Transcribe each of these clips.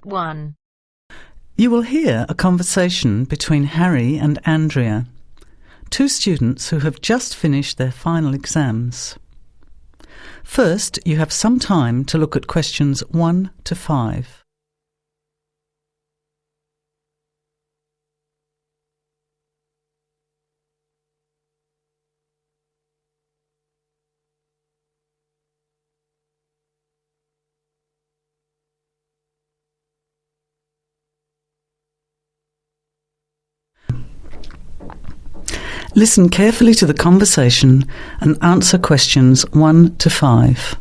1. You will hear a conversation between Harry and Andrea, two students who have just finished their final exams. First, you have some time to look at questions 1 to 5. Listen carefully to the conversation and answer questions 1 to 5.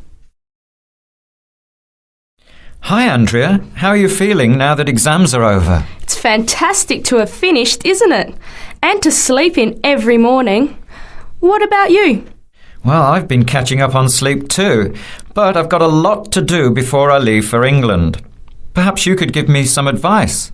Hi Andrea, how are you feeling now that exams are over? It's fantastic to have finished, isn't it? And to sleep in every morning. What about you? Well, I've been catching up on sleep too, but I've got a lot to do before I leave for England. Perhaps you could give me some advice.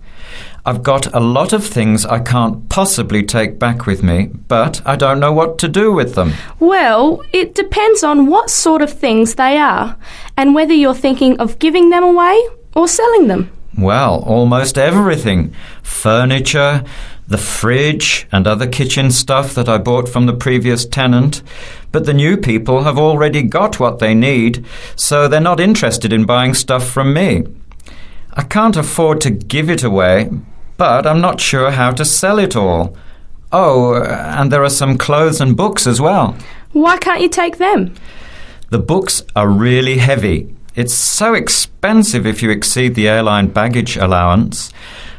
I've got a lot of things I can't possibly take back with me, but I don't know what to do with them. Well, it depends on what sort of things they are and whether you're thinking of giving them away or selling them. Well, almost everything. Furniture, the fridge and other kitchen stuff that I bought from the previous tenant. But the new people have already got what they need, so they're not interested in buying stuff from me. I can't afford to give it away, but I'm not sure how to sell it all. Oh, and there are some clothes and books as well. Why can't you take them? The books are really heavy. It's so expensive if you exceed the airline baggage allowance.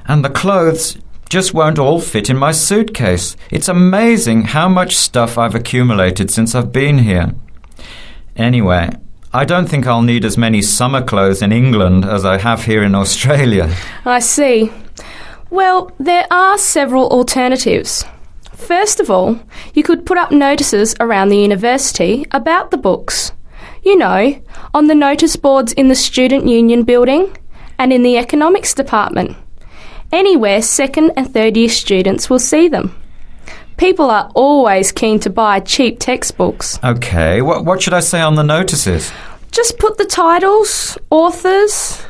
And the clothes just won't all fit in my suitcase. It's amazing how much stuff I've accumulated since I've been here. Anyway, I don't think I'll need as many summer clothes in England as I have here in Australia. I see. Well, there are several alternatives. First of all, you could put up notices around the university about the books. You know, on the notice boards in the Student Union building and in the economics department. Anywhere second and third year students will see them. People are always keen to buy cheap textbooks. OK, what should I say on the notices? Just put the titles, authors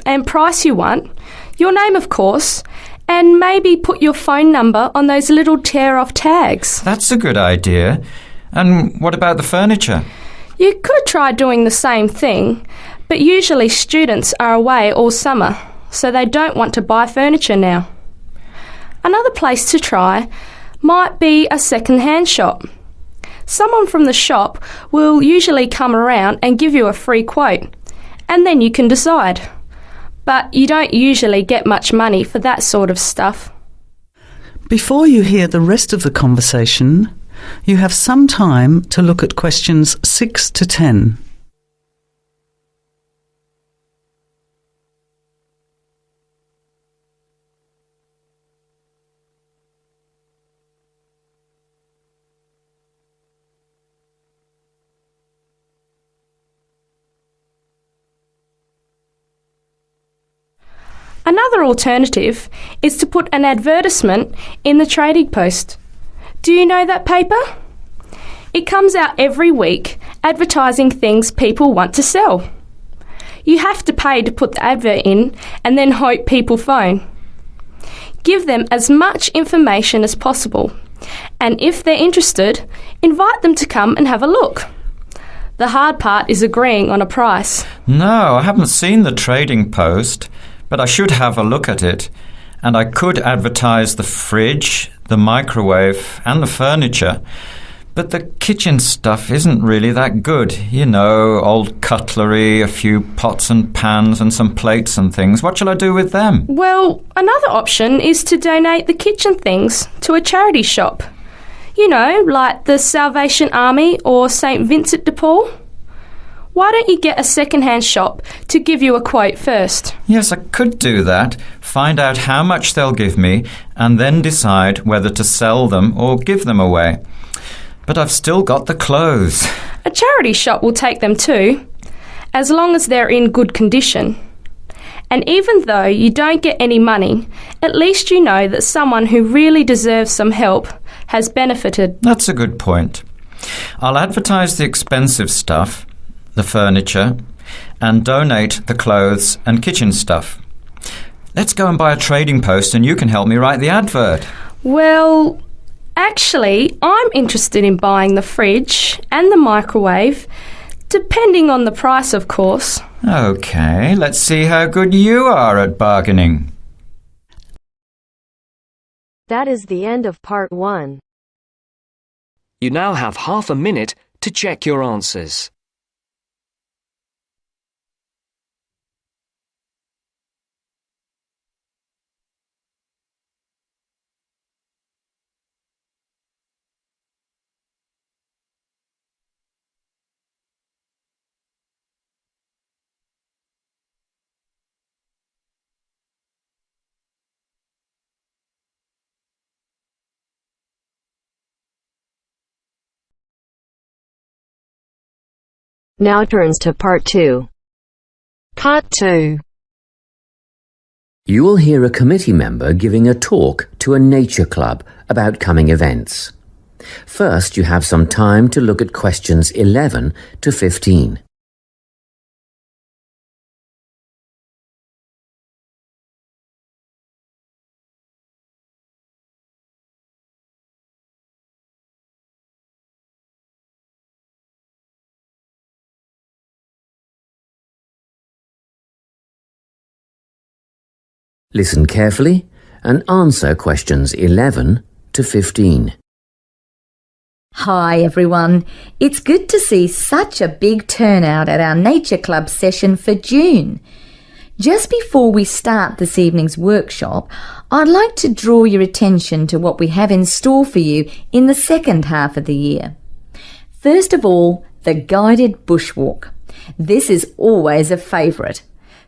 and price you want, your name of course, and maybe put your phone number on those little tear-off tags. That's a good idea. And what about the furniture? You could try doing the same thing, but usually students are away all summer, so they don't want to buy furniture now. Another place to try might be a second-hand shop. Someone from the shop will usually come around and give you a free quote, and then you can decide. But you don't usually get much money for that sort of stuff. Before you hear the rest of the conversation, you have some time to look at questions 6 to 10. Another alternative is to put an advertisement in the Trading Post. Do you know that paper? It comes out every week advertising things people want to sell. You have to pay to put the advert in and then hope people phone. Give them as much information as possible, and if they're interested, invite them to come and have a look. The hard part is agreeing on a price. No, I haven't seen the Trading Post, but I should have a look at it. And I could advertise the fridge, the microwave and the furniture. But the kitchen stuff isn't really that good. You know, old cutlery, a few pots and pans and some plates and things. What shall I do with them? Well, another option is to donate the kitchen things to a charity shop. You know, like the Salvation Army or St Vincent de Paul. Why don't you get a second-hand shop to give you a quote first? Yes, I could do that. Find out how much they'll give me and then decide whether to sell them or give them away. But I've still got the clothes. A charity shop will take them too, as long as they're in good condition. And even though you don't get any money, at least you know that someone who really deserves some help has benefited. That's a good point. I'll advertise the expensive stuff, the furniture, and donate the clothes and kitchen stuff. Let's go and buy a trading post and you can help me write the advert. Well, actually, I'm interested in buying the fridge and the microwave, depending on the price, of course. OK, let's see how good you are at bargaining. That is the end of part 1. You now have half a minute to check your answers. Now turns to part 2. Part 2. You will hear a committee member giving a talk to a nature club about coming events. First, you have some time to look at questions 11 to 15. Listen carefully and answer questions 11 to 15. Hi everyone, it's good to see such a big turnout at our Nature Club session for June. Just before we start this evening's workshop, I'd like to draw your attention to what we have in store for you in the second half of the year. First of all, the guided bushwalk. This is always a favourite.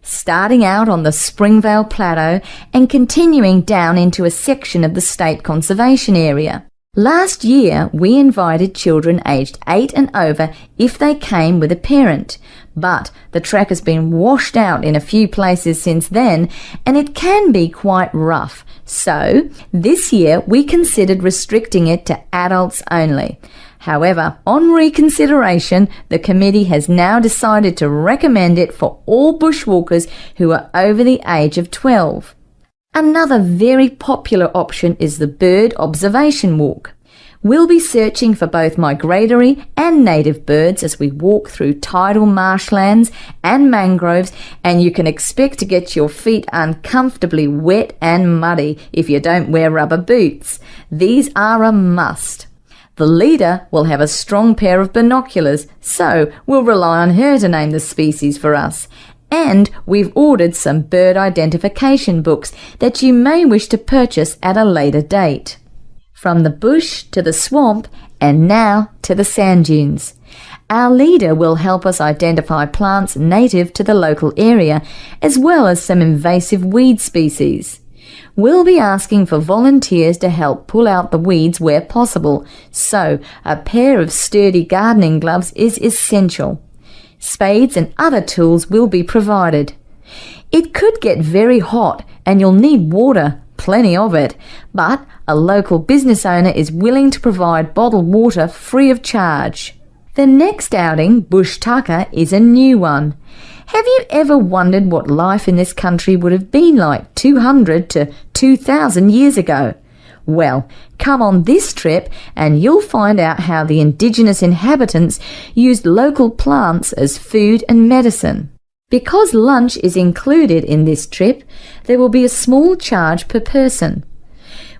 Starting out on the Springvale Plateau and continuing down into a section of the State Conservation Area. Last year, we invited children aged 8 and over if they came with a parent, but the track has been washed out in a few places since then and it can be quite rough. So, this year we considered restricting it to adults only. However, on reconsideration, the committee has now decided to recommend it for all bushwalkers who are over the age of 12. Another very popular option is the bird observation walk. We'll be searching for both migratory and native birds as we walk through tidal marshlands and mangroves, and you can expect to get your feet uncomfortably wet and muddy if you don't wear rubber boots. These are a must. The leader will have a strong pair of binoculars, so we'll rely on her to name the species for us. And we've ordered some bird identification books that you may wish to purchase at a later date. From the bush to the swamp and now to the sand dunes. Our leader will help us identify plants native to the local area as well as some invasive weed species. We'll be asking for volunteers to help pull out the weeds where possible, so a pair of sturdy gardening gloves is essential. Spades and other tools will be provided. It could get very hot and you'll need water, plenty of it, but a local business owner is willing to provide bottled water free of charge. The next outing, Bush Tucker, is a new one. Have you ever wondered what life in this country would have been like 200 to 2,000 years ago? Well, come on this trip and you'll find out how the indigenous inhabitants used local plants as food and medicine. Because lunch is included in this trip, there will be a small charge per person.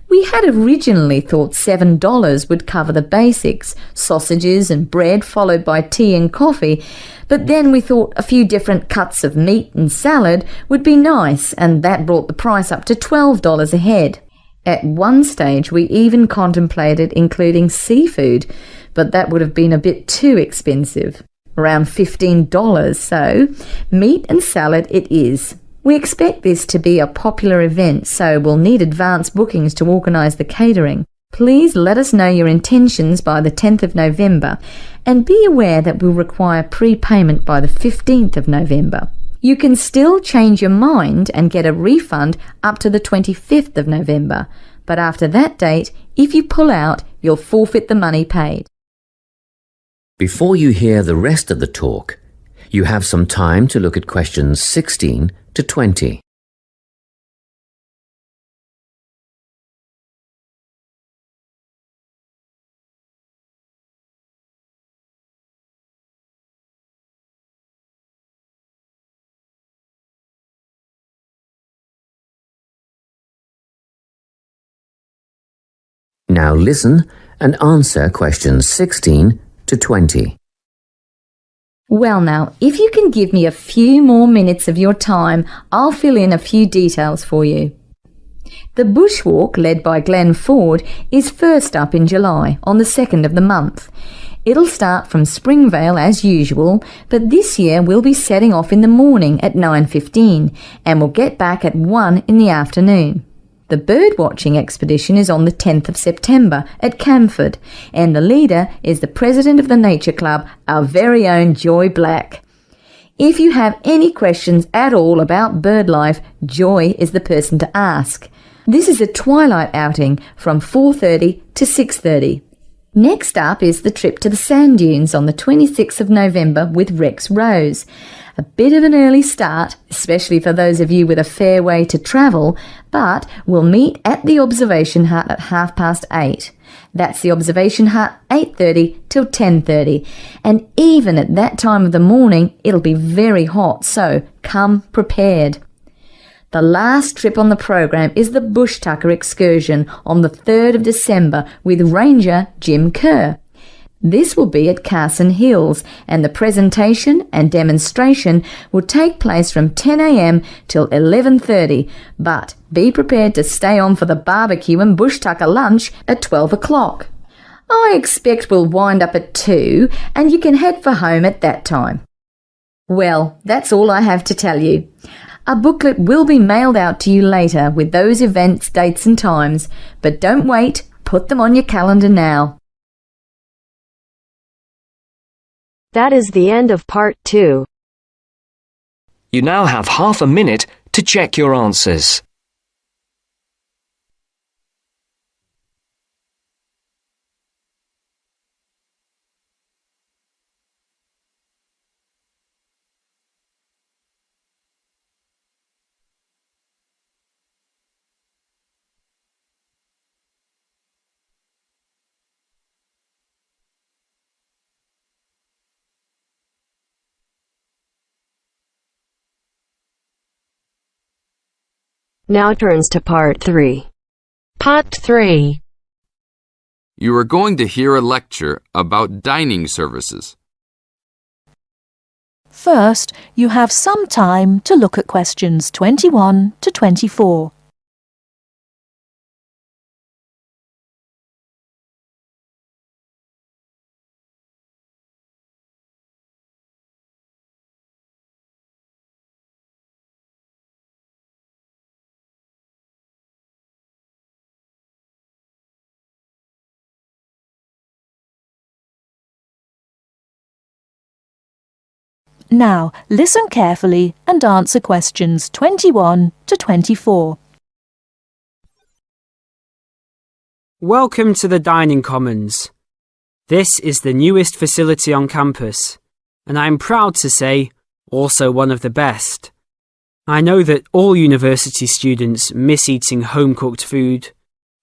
We had originally thought $7 would cover the basics, sausages and bread followed by tea and coffee, but then we thought a few different cuts of meat and salad would be nice, and that brought the price up to $12 a head. At one stage we even contemplated including seafood, but that would have been a bit too expensive. Around $15, so meat and salad it is. We expect this to be a popular event, so we'll need advance bookings to organise the catering. Please let us know your intentions by the 10th of November and be aware that we'll require prepayment by the 15th of November. You can still change your mind and get a refund up to the 25th of November, but after that date, if you pull out, you'll forfeit the money paid. Before you hear the rest of the talk, you have some time to look at questions 16 to 20. Now listen and answer questions 16 to 20. Well now, if you can give me a few more minutes of your time, I'll fill in a few details for you. The bushwalk, led by Glenn Ford, is first up in July, on the 2nd of the month. It'll start from Springvale as usual, but this year we'll be setting off in the morning at 9:15 and we'll get back at 1 in the afternoon. The birdwatching expedition is on the 10th of September at Camford, and the leader is the president of the Nature Club, our very own Joy Black. If you have any questions at all about bird life, Joy is the person to ask. This is a twilight outing from 4:30 to 6:30. Next up is the trip to the sand dunes on the 26th of November with Rex Rose. A bit of an early start, especially for those of you with a fair way to travel, but we'll meet at the observation hut at 8:30. That's the observation hut, 8:30 till 10:30. And even at that time of the morning, it'll be very hot, so come prepared. The last trip on the program is the Bush Tucker excursion on the 3rd of December with Ranger Jim Kerr. This will be at Carson Hills, and the presentation and demonstration will take place from 10 a.m. till 11:30, but be prepared to stay on for the barbecue and Bush Tucker lunch at 12 o'clock. I expect we'll wind up at 2 and you can head for home at that time. Well, that's all I have to tell you. A booklet will be mailed out to you later with those events, dates and times, but don't wait, put them on your calendar now. That is the end of part 2. You now have half a minute to check your answers. Now turns to part 3. Part 3. You are going to hear a lecture about dining services. First, you have some time to look at questions 21 to 24. Now, listen carefully and answer questions 21 to 24. Welcome to the Dining Commons. This is the newest facility on campus, and I'm proud to say, also one of the best. I know that all university students miss eating home-cooked food.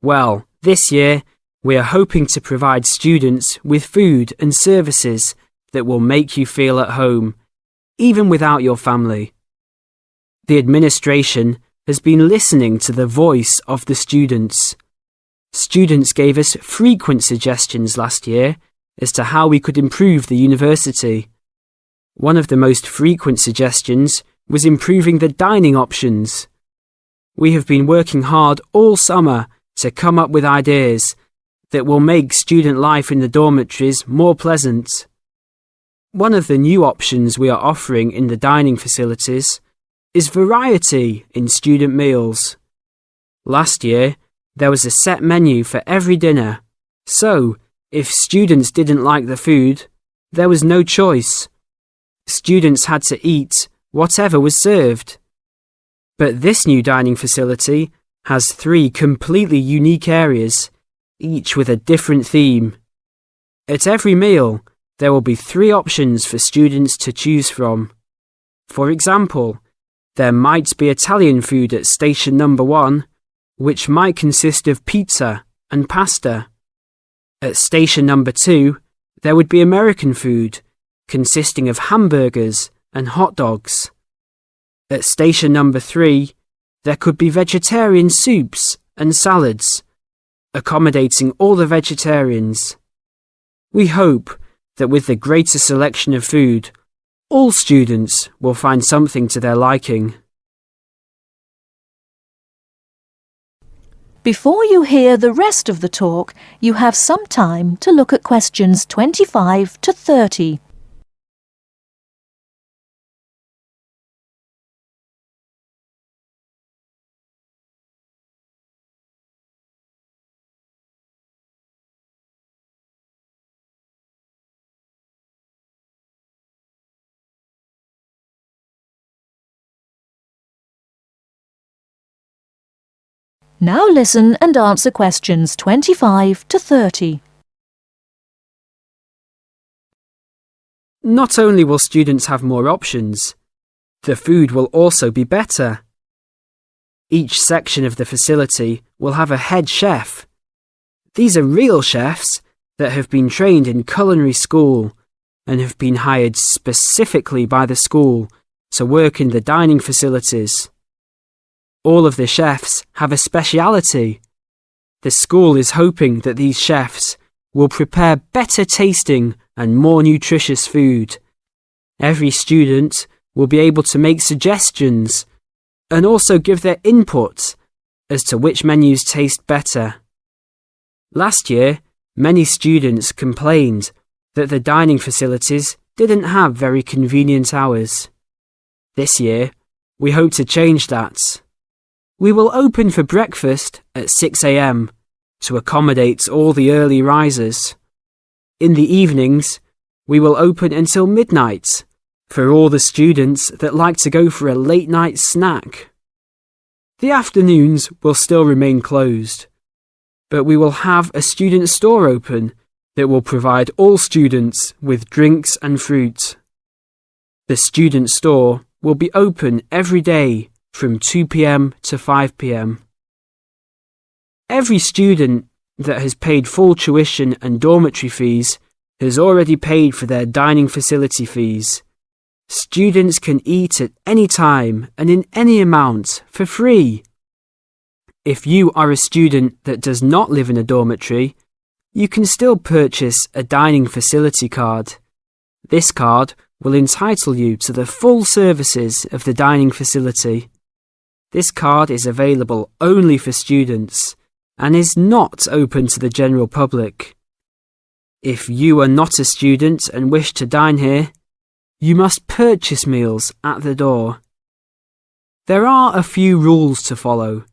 Well, this year, we are hoping to provide students with food and services that will make you feel at home, even without your family. The administration has been listening to the voice of the students. Students gave us frequent suggestions last year as to how we could improve the university. One of the most frequent suggestions was improving the dining options. We have been working hard all summer to come up with ideas that will make student life in the dormitories more pleasant. One of the new options we are offering in the dining facilities is variety in student meals. Last year, there was a set menu for every dinner, so if students didn't like the food, there was no choice. Students had to eat whatever was served. But this new dining facility has 3 completely unique areas, each with a different theme. At every meal, there will be 3 options for students to choose from. For example, there might be Italian food at station number 1, which might consist of pizza and pasta. At station number 2, there would be American food, consisting of hamburgers and hot dogs. At station number 3, there could be vegetarian soups and salads. accommodating all the vegetarians. We hope that with the greater selection of food, all students will find something to their liking. Before you hear the rest of the talk, you have some time to look at questions 25 to 30. Now listen and answer questions 25 to 30. Not only will students have more options, the food will also be better. Each section of the facility will have a head chef. These are real chefs that have been trained in culinary school and have been hired specifically by the school to work in the dining facilities. All of the chefs have a speciality. The school is hoping that these chefs will prepare better tasting and more nutritious food. Every student will be able to make suggestions and also give their input as to which menus taste better. Last year, many students complained that the dining facilities didn't have very convenient hours. This year, we hope to change that. We will open for breakfast at 6 a.m. to accommodate all the early risers. In the evenings, we will open until midnight for all the students that like to go for a late night snack. The afternoons will still remain closed, but we will have a student store open that will provide all students with drinks and fruit. The student store will be open every day from 2 p.m. to 5 p.m. Every student that has paid full tuition and dormitory fees has already paid for their dining facility fees. Students can eat at any time and in any amount for free. If you are a student that does not live in a dormitory, you can still purchase a dining facility card. This card will entitle you to the full services of the dining facility. This card is available only for students and is not open to the general public. If you are not a student and wish to dine here, you must purchase meals at the door. There are a few rules to follow.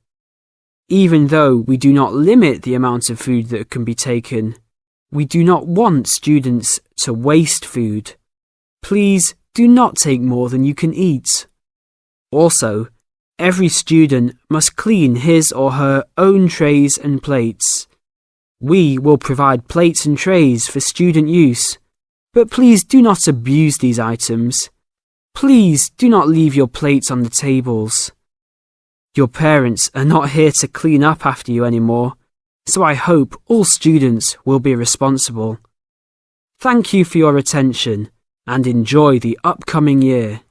Even though we do not limit the amount of food that can be taken, we do not want students to waste food. Please do not take more than you can eat. Also, every student must clean his or her own trays and plates. We will provide plates and trays for student use, but please do not abuse these items. Please do not leave your plates on the tables. Your parents are not here to clean up after you anymore, so I hope all students will be responsible. Thank you for your attention and enjoy the upcoming year.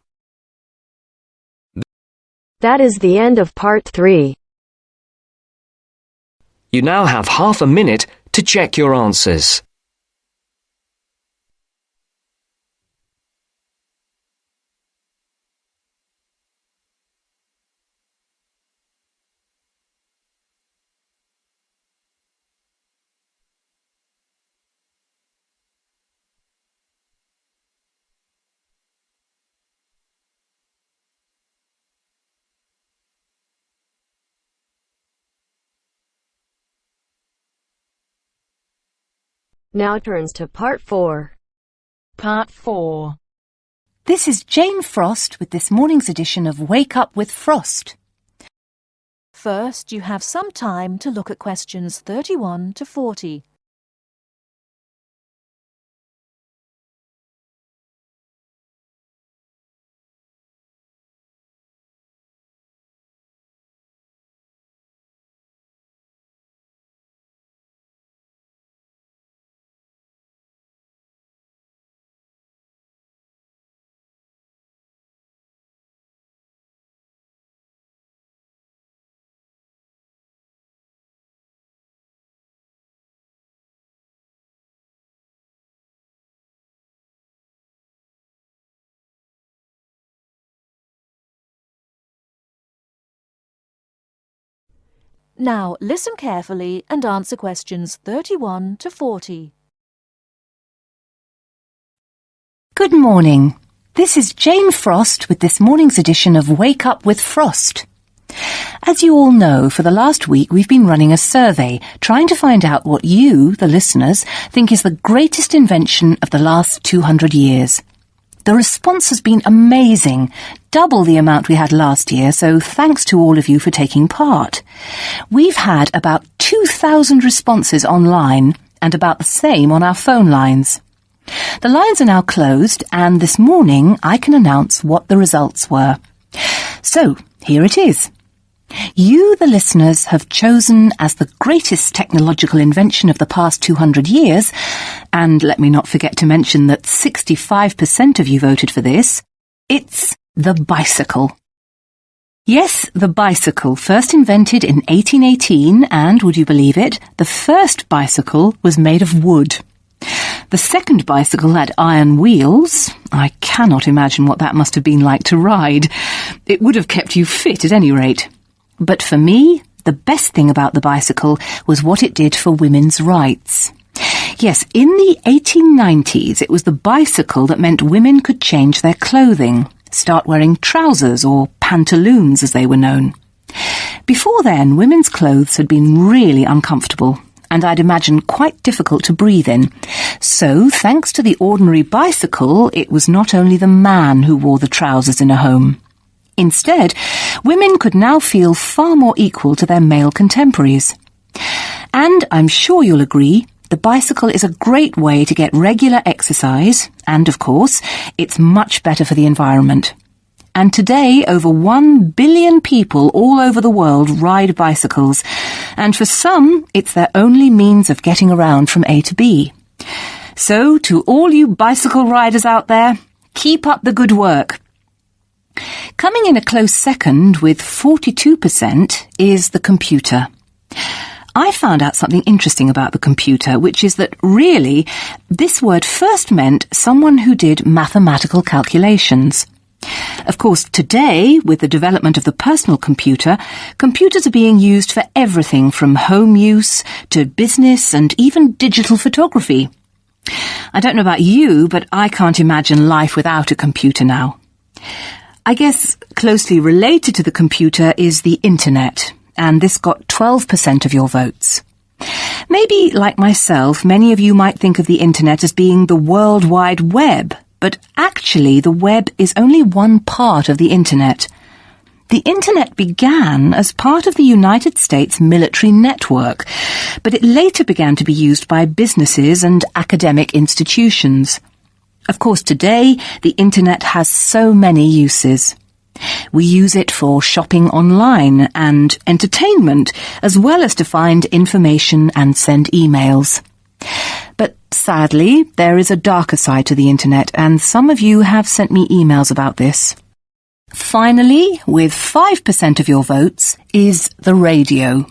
That is the end of part 3. You now have half a minute to check your answers. Now turns to part 4. Part 4. This is Jane Frost with this morning's edition of Wake Up with Frost. First, you have some time to look at questions 31 to 40. Now listen carefully and answer questions 31 to 40. Good morning. This is Jane Frost with this morning's edition of Wake Up with Frost. As you all know, for the last week we've been running a survey trying to find out what you, the listeners, think is the greatest invention of the last 200 years. The response has been amazing, double the amount we had last year, so thanks to all of you for taking part. We've had about 2,000 responses online and about the same on our phone lines. The lines are now closed, and this morning I can announce what the results were. So, here it is. You, the listeners, have chosen as the greatest technological invention of the past 200 years, and let me not forget to mention that 65% of you voted for this, it's the bicycle. Yes, the bicycle, first invented in 1818, and, would you believe it, the first bicycle was made of wood. The second bicycle had iron wheels. I cannot imagine what that must have been like to ride. It would have kept you fit at any rate. But for me, the best thing about the bicycle was what it did for women's rights. Yes, in the 1890s, it was the bicycle that meant women could change their clothing, start wearing trousers or pantaloons as they were known. Before then, women's clothes had been really uncomfortable, and I'd imagine quite difficult to breathe in. So, thanks to the ordinary bicycle, it was not only the man who wore the trousers in a home. Instead, women could now feel far more equal to their male contemporaries. And I'm sure you'll agree, the bicycle is a great way to get regular exercise, and of course, it's much better for the environment. And today, over 1 billion people all over the world ride bicycles, and for some, it's their only means of getting around from A to B. So, to all you bicycle riders out there, keep up the good work. Coming in a close second with 42% is the computer. I found out something interesting about the computer, which is that really, this word first meant someone who did mathematical calculations. Of course, today, with the development of the personal computer, computers are being used for everything from home use to business and even digital photography. I don't know about you, but I can't imagine life without a computer now. I guess closely related to the computer is the internet, and this got 12% of your votes. Maybe, like myself, many of you might think of the internet as being the World Wide Web, but actually the web is only one part of the internet. The internet began as part of the United States military network, but it later began to be used by businesses and academic institutions. Of course, today, the internet has so many uses. We use it for shopping online and entertainment, as well as to find information and send emails. But sadly, there is a darker side to the internet, and some of you have sent me emails about this. Finally, with 5% of your votes, is the radio.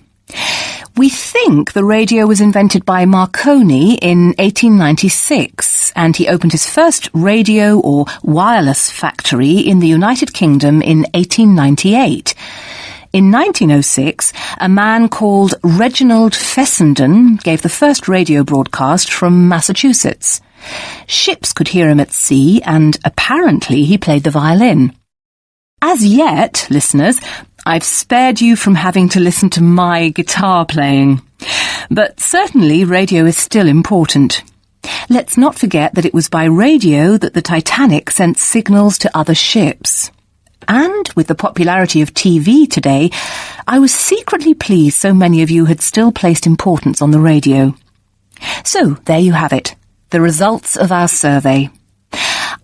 We think the radio was invented by Marconi in 1896, and he opened his first radio or wireless factory in the United Kingdom in 1898. In 1906, a man called Reginald Fessenden gave the first radio broadcast from Massachusetts. Ships could hear him at sea, and apparently he played the violin. As yet, listeners, I've spared you from having to listen to my guitar playing. But certainly radio is still important. Let's not forget that it was by radio that the Titanic sent signals to other ships. And with the popularity of TV today, I was secretly pleased so many of you had still placed importance on the radio. So, there you have it, the results of our survey.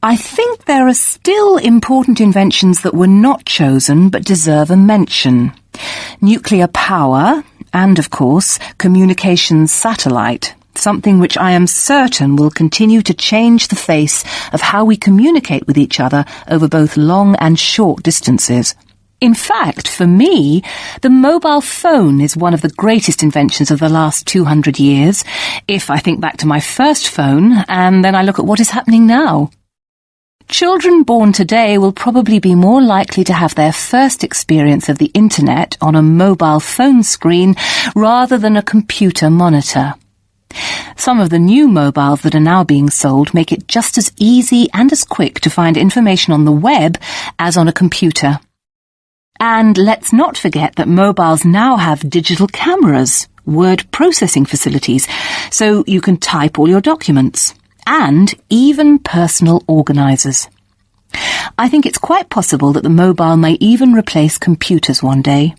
I think there are still important inventions that were not chosen but deserve a mention. Nuclear power and, of course, communications satellite, something which I am certain will continue to change the face of how we communicate with each other over both long and short distances. In fact, for me, the mobile phone is one of the greatest inventions of the last 200 years, if I think back to my first phone and then I look at what is happening now. Children born today will probably be more likely to have their first experience of the internet on a mobile phone screen rather than a computer monitor. Some of the new mobiles that are now being sold make it just as easy and as quick to find information on the web as on a computer. And let's not forget that mobiles now have digital cameras, word processing facilities, so you can type all your documents, and even personal organisers. I think it's quite possible that the mobile may even replace computers one day.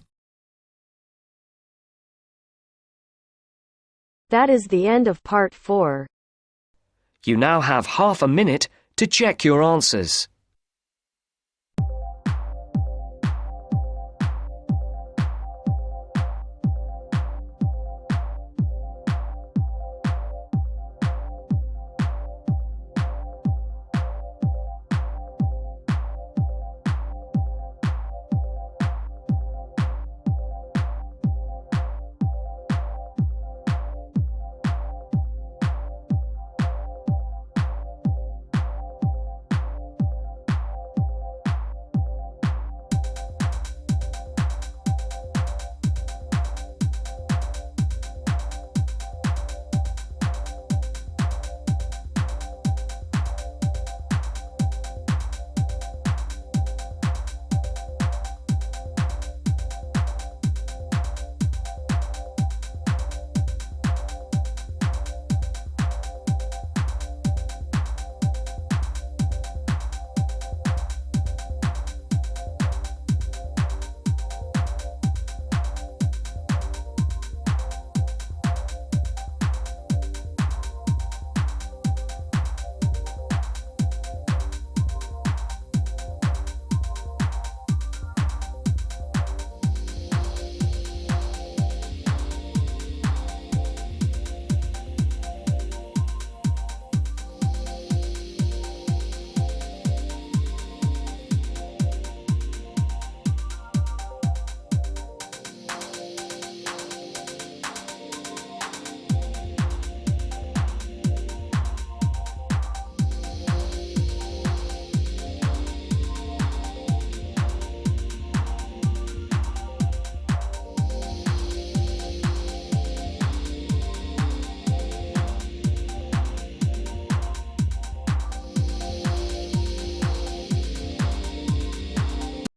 That is the end of part 4. You now have half a minute to check your answers.